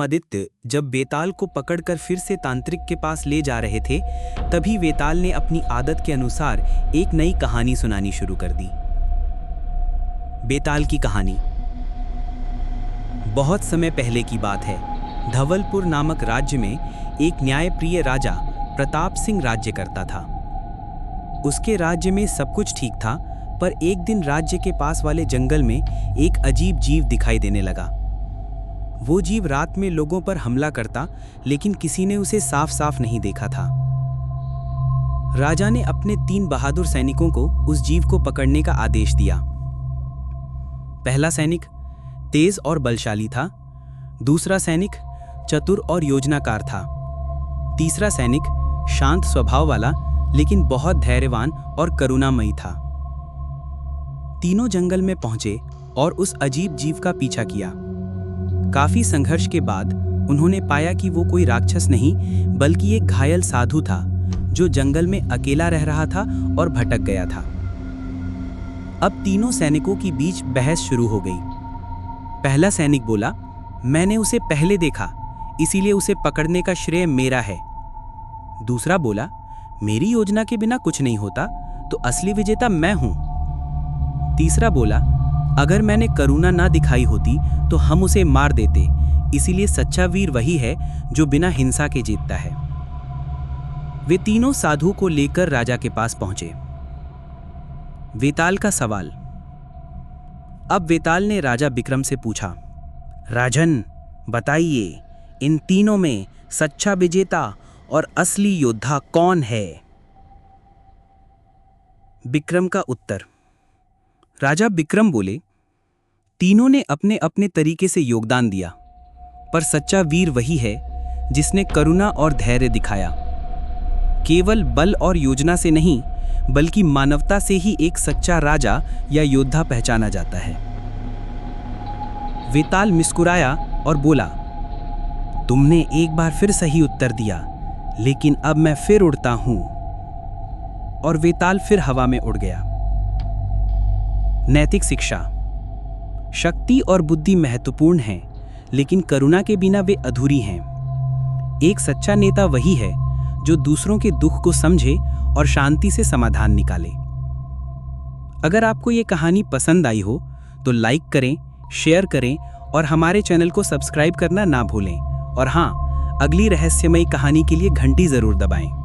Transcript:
आदित्य जब बेताल को पकड़कर फिर से तांत्रिक के पास ले जा रहे थे, तभी बेताल ने अपनी आदत के अनुसार एक नई कहानी सुनानी शुरू कर दी। बेताल की कहानी। बहुत समय पहले की बात है। धवलपुर नामक राज्य में एक न्यायप्रिय राजा प्रताप सिंह राज्य करता था। उसके राज्य में सब कुछ ठीक था, पर एक दिन राज्य के पास वाले जंगल में एक अजीब जीव दिखाई देने लगा। वो जीव रात में लोगों पर हमला करता, लेकिन किसी ने उसे साफ साफ नहीं देखा था। राजा ने अपने 3 बहादुर सैनिकों को उस जीव को पकड़ने का आदेश दिया। पहला सैनिक तेज और बलशाली था, दूसरा सैनिक चतुर और योजनाकार था, तीसरा सैनिक शांत स्वभाव वाला लेकिन बहुत धैर्यवान और करुणामयी था। तीनों जंगल में पहुंचे और उस अजीब जीव का पीछा किया। काफी संघर्ष के बाद उन्होंने पाया कि वो कोई राक्षस नहीं, बल्कि एक घायल साधु था जो जंगल में अकेला रह रहा था और भटक गया था। अब तीनों सैनिकों के बीच बहस शुरू हो गई। पहला सैनिक बोला, मैंने उसे पहले देखा, इसीलिए उसे पकड़ने का श्रेय मेरा है। दूसरा बोला, मेरी योजना के बिना कुछ नहीं होता, तो असली विजेता मैं हूं। तीसरा बोला, अगर मैंने करुणा ना दिखाई होती तो हम उसे मार देते, इसीलिए सच्चा वीर वही है जो बिना हिंसा के जीतता है। वे तीनों साधु को लेकर राजा के पास पहुंचे। वेताल का सवाल। अब वेताल ने राजा बिक्रम से पूछा, राजन बताइए, इन तीनों में सच्चा विजेता और असली योद्धा कौन है? बिक्रम का उत्तर। राजा बिक्रम बोले, तीनों ने अपने अपने तरीके से योगदान दिया, पर सच्चा वीर वही है जिसने करुणा और धैर्य दिखाया। केवल बल और योजना से नहीं, बल्कि मानवता से ही एक सच्चा राजा या योद्धा पहचाना जाता है। वेताल मुस्कुराया और बोला, तुमने एक बार फिर सही उत्तर दिया, लेकिन अब मैं फिर उड़ता हूं। और वेताल फिर हवा में उड़ गया। नैतिक शिक्षा। शक्ति और बुद्धि महत्वपूर्ण हैं, लेकिन करुणा के बिना वे अधूरी हैं। एक सच्चा नेता वही है जो दूसरों के दुख को समझे और शांति से समाधान निकाले। अगर आपको ये कहानी पसंद आई हो तो लाइक करें, शेयर करें और हमारे चैनल को सब्सक्राइब करना ना भूलें। और हाँ, अगली रहस्यमयी कहानी के लिए घंटी जरूर दबाएं।